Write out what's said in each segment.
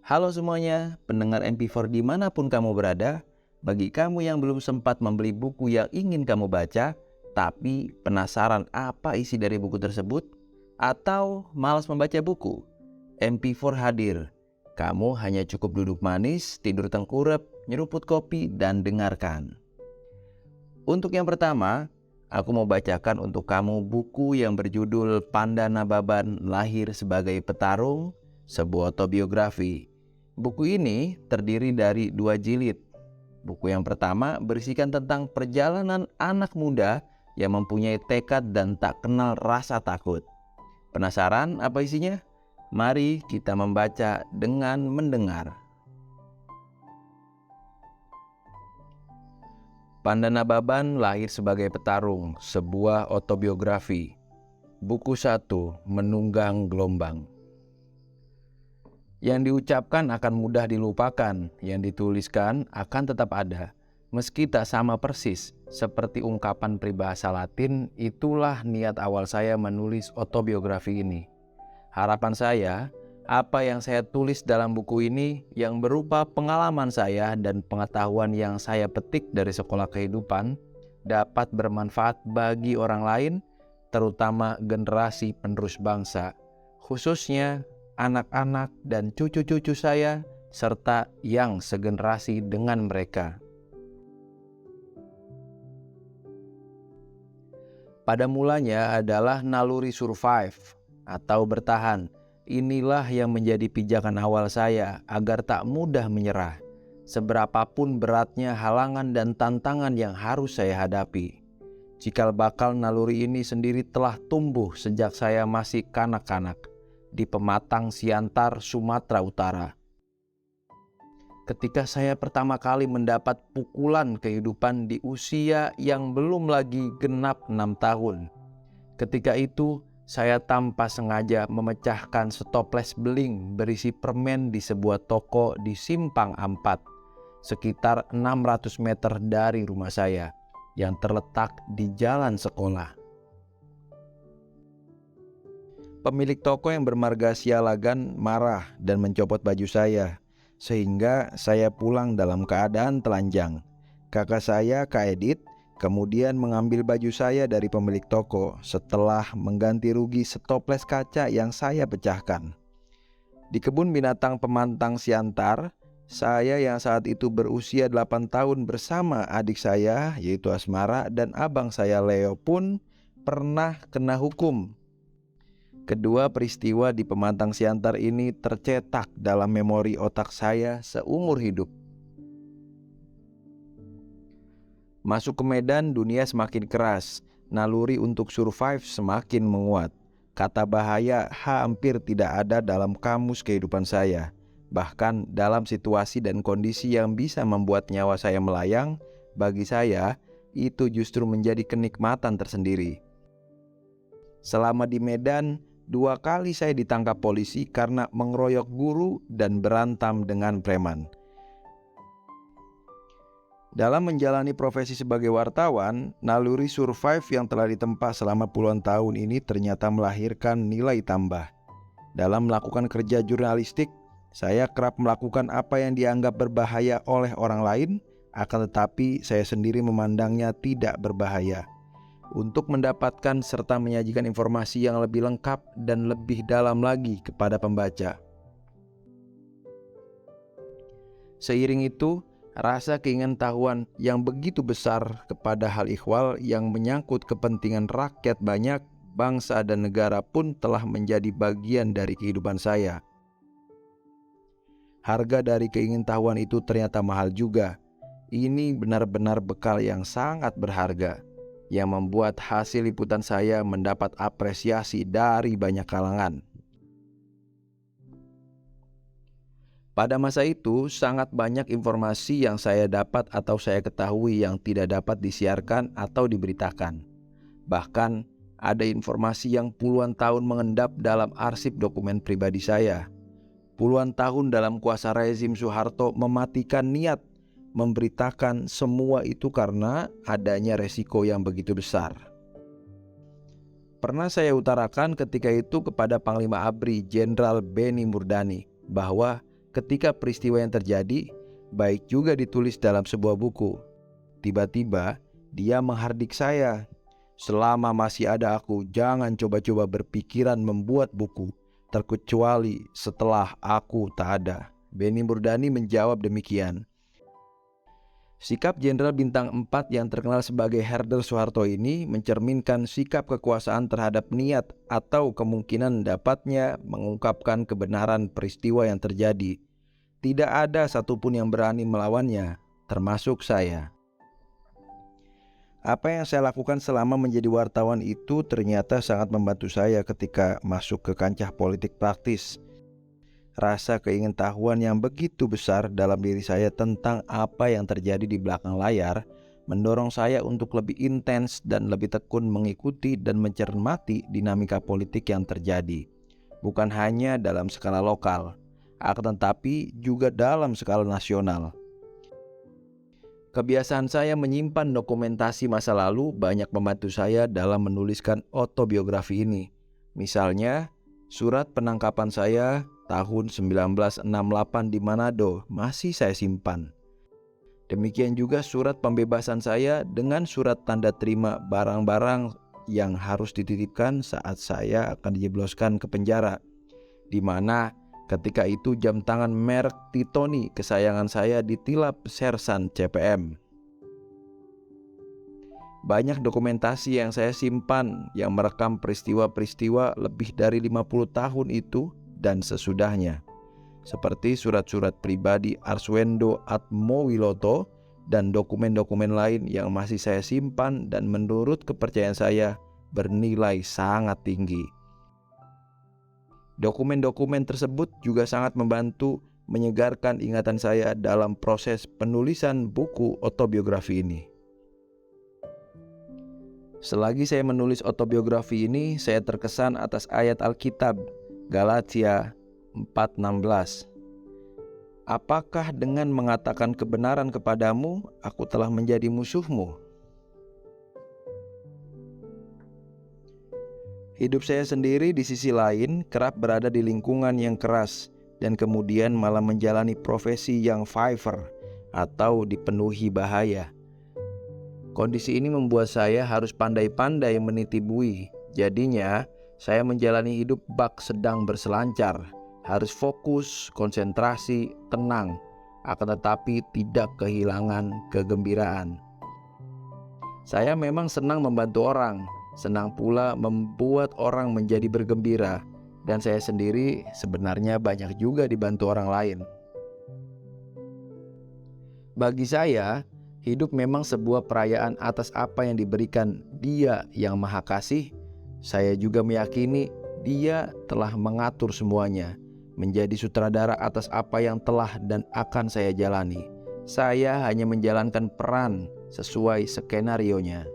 Halo semuanya, pendengar MP4 dimanapun kamu berada. Bagi kamu yang belum sempat membeli buku yang ingin kamu baca, tapi penasaran apa isi dari buku tersebut, atau malas membaca buku, MP4 hadir. Kamu hanya cukup duduk manis, tidur tengkurap, nyeruput kopi, dan dengarkan. Untuk yang pertama, aku mau bacakan untuk kamu buku yang berjudul Pandana Baban Lahir Sebagai Petarung, sebuah autobiografi. Buku ini terdiri dari 2 jilid. Buku yang pertama berisikan tentang perjalanan anak muda yang mempunyai tekad dan tak kenal rasa takut. Penasaran apa isinya? Mari kita membaca dengan mendengar. Pandana Baban Lahir Sebagai Petarung, sebuah autobiografi. Buku 1, Menunggang Gelombang. Yang diucapkan akan mudah dilupakan, yang dituliskan akan tetap ada. Meski tak sama persis, seperti ungkapan peribahasa Latin, itulah niat awal saya menulis autobiografi ini. Harapan saya, apa yang saya tulis dalam buku ini yang berupa pengalaman saya dan pengetahuan yang saya petik dari sekolah kehidupan dapat bermanfaat bagi orang lain, terutama generasi penerus bangsa, khususnya anak-anak dan cucu-cucu saya, serta yang segenerasi dengan mereka. Pada mulanya adalah naluri survive atau bertahan. Inilah yang menjadi pijakan awal saya agar tak mudah menyerah, seberapapun beratnya halangan dan tantangan yang harus saya hadapi. Cikal bakal naluri ini sendiri telah tumbuh sejak saya masih kanak-kanak di Pematang Siantar, Sumatera Utara. Ketika saya pertama kali mendapat pukulan kehidupan di usia yang belum lagi genap 6 tahun. Ketika itu, saya tanpa sengaja memecahkan setoples beling berisi permen di sebuah toko di Simpang Ampat, sekitar 600 meter dari rumah saya, yang terletak di jalan sekolah. Pemilik toko yang bermarga Sialagan marah dan mencopot baju saya, sehingga saya pulang dalam keadaan telanjang. Kakak saya, Kak Edit, kemudian mengambil baju saya dari pemilik toko setelah mengganti rugi setoples kaca yang saya pecahkan. Di kebun binatang Pemantang Siantar, saya yang saat itu berusia 8 tahun bersama adik saya yaitu Asmara dan abang saya Leo pun pernah kena hukum. Kedua peristiwa di Pemantang Siantar ini tercetak dalam memori otak saya seumur hidup. Masuk ke Medan, dunia semakin keras. Naluri untuk survive semakin menguat. Kata bahaya hampir tidak ada dalam kamus kehidupan saya. Bahkan dalam situasi dan kondisi yang bisa membuat nyawa saya melayang, bagi saya itu justru menjadi kenikmatan tersendiri. Selama di Medan, 2 kali saya ditangkap polisi karena mengeroyok guru dan berantam dengan preman. Dalam menjalani profesi sebagai wartawan, naluri survive yang telah ditempa selama puluhan tahun ini ternyata melahirkan nilai tambah. Dalam melakukan kerja jurnalistik, saya kerap melakukan apa yang dianggap berbahaya oleh orang lain, akan tetapi saya sendiri memandangnya tidak berbahaya. Untuk mendapatkan serta menyajikan informasi yang lebih lengkap dan lebih dalam lagi kepada pembaca. Seiring itu, rasa keingintahuan yang begitu besar kepada hal ihwal yang menyangkut kepentingan rakyat banyak, bangsa dan negara pun telah menjadi bagian dari kehidupan saya. Harga dari keingintahuan itu ternyata mahal juga. Ini benar-benar bekal yang sangat berharga, yang membuat hasil liputan saya mendapat apresiasi dari banyak kalangan. Pada masa itu, sangat banyak informasi yang saya dapat atau saya ketahui yang tidak dapat disiarkan atau diberitakan. Bahkan, ada informasi yang puluhan tahun mengendap dalam arsip dokumen pribadi saya. Puluhan tahun dalam kuasa rezim Soeharto mematikan niat memberitakan semua itu karena adanya resiko yang begitu besar. Pernah saya utarakan ketika itu kepada Panglima ABRI Jenderal Beni Murdani bahwa ketika peristiwa yang terjadi, baik juga ditulis dalam sebuah buku. Tiba-tiba, dia menghardik saya. Selama masih ada aku, jangan coba-coba berpikiran membuat buku, terkecuali setelah aku tak ada. Benny Murdani menjawab demikian. Sikap Jenderal Bintang 4 yang terkenal sebagai Herder Soeharto ini mencerminkan sikap kekuasaan terhadap niat atau kemungkinan dapatnya mengungkapkan kebenaran peristiwa yang terjadi. Tidak ada satupun yang berani melawannya, termasuk saya. Apa yang saya lakukan selama menjadi wartawan itu ternyata sangat membantu saya ketika masuk ke kancah politik praktis. Rasa keingintahuan yang begitu besar dalam diri saya tentang apa yang terjadi di belakang layar mendorong saya untuk lebih intens dan lebih tekun mengikuti dan mencermati dinamika politik yang terjadi. Bukan hanya dalam skala lokal, akan tetapi juga dalam skala nasional. Kebiasaan saya menyimpan dokumentasi masa lalu banyak membantu saya dalam menuliskan autobiografi ini. Misalnya, surat penangkapan saya tahun 1968 di Manado masih saya simpan. Demikian juga surat pembebasan saya dengan surat tanda terima barang-barang yang harus dititipkan saat saya akan dijebloskan ke penjara, di mana ketika itu jam tangan merek Titoni kesayangan saya ditilap Sersan CPM. Banyak dokumentasi yang saya simpan yang merekam peristiwa-peristiwa lebih dari 50 tahun itu dan sesudahnya. Seperti surat-surat pribadi Arswendo Atmowiloto dan dokumen-dokumen lain yang masih saya simpan dan menurut kepercayaan saya bernilai sangat tinggi. Dokumen-dokumen tersebut juga sangat membantu menyegarkan ingatan saya dalam proses penulisan buku autobiografi ini. Selagi saya menulis autobiografi ini, saya terkesan atas ayat Alkitab, Galatia 4:16. Apakah dengan mengatakan kebenaran kepadamu, aku telah menjadi musuhmu? Hidup saya sendiri di sisi lain kerap berada di lingkungan yang keras dan kemudian malah menjalani profesi yang fiver atau dipenuhi bahaya. Kondisi ini membuat saya harus pandai-pandai meniti buih. Jadinya, saya menjalani hidup bak sedang berselancar, harus fokus, konsentrasi, tenang, akan tetapi tidak kehilangan kegembiraan. Saya memang senang membantu orang, senang pula membuat orang menjadi bergembira, dan saya sendiri sebenarnya banyak juga dibantu orang lain. Bagi saya, hidup memang sebuah perayaan atas apa yang diberikan Dia yang Maha Kasih. Saya juga meyakini Dia telah mengatur semuanya, menjadi sutradara atas apa yang telah dan akan saya jalani. Saya hanya menjalankan peran sesuai skenarionya.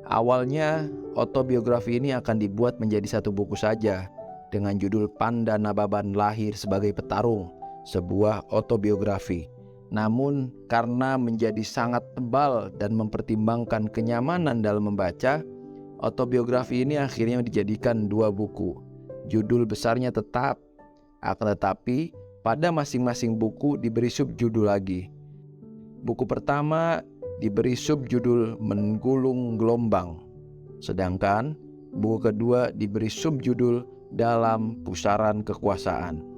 Awalnya, autobiografi ini akan dibuat menjadi satu buku saja dengan judul Panda Nababan Lahir Sebagai Petarung, sebuah autobiografi. Namun, karena menjadi sangat tebal dan mempertimbangkan kenyamanan dalam membaca, autobiografi ini akhirnya dijadikan 2 buku. Judul besarnya tetap, akan tetapi pada masing-masing buku diberi subjudul lagi. Buku pertama diberi subjudul Menggulung Gelombang, sedangkan buku kedua diberi subjudul Dalam Pusaran Kekuasaan.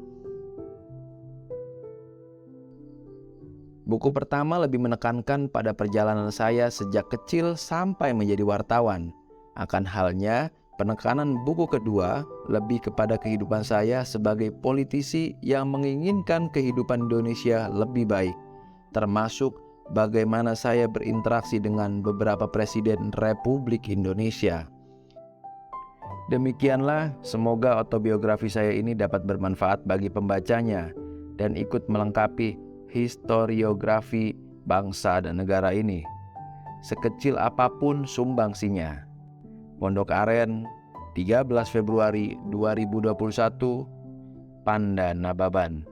Buku pertama lebih menekankan pada perjalanan saya sejak kecil sampai menjadi wartawan. Akan halnya, penekanan buku kedua lebih kepada kehidupan saya sebagai politisi yang menginginkan kehidupan Indonesia lebih baik, termasuk bagaimana saya berinteraksi dengan beberapa presiden Republik Indonesia. Demikianlah, semoga autobiografi saya ini dapat bermanfaat bagi pembacanya dan ikut melengkapi historiografi bangsa dan negara ini, sekecil apapun sumbangsinya. Pondok Aren, 13 Februari 2021, Panda Nababan.